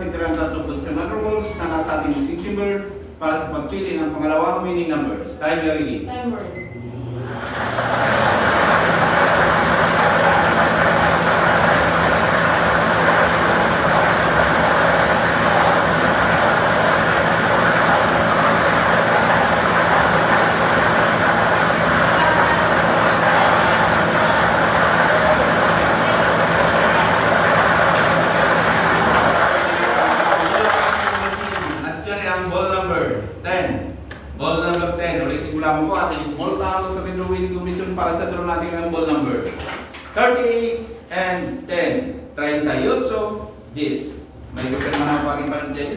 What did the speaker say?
natitirang tatlong position na rules na nasa ating decision board para sa pagpili ng pangalawang winning numbers. Timer ready. Timer. Ball number 10. Ulitin ko lang po ating small count of the winning combination para sa draw natin ang ball number 38 and 10. 38. So, this. May gusto naman ang pagkipan dyan.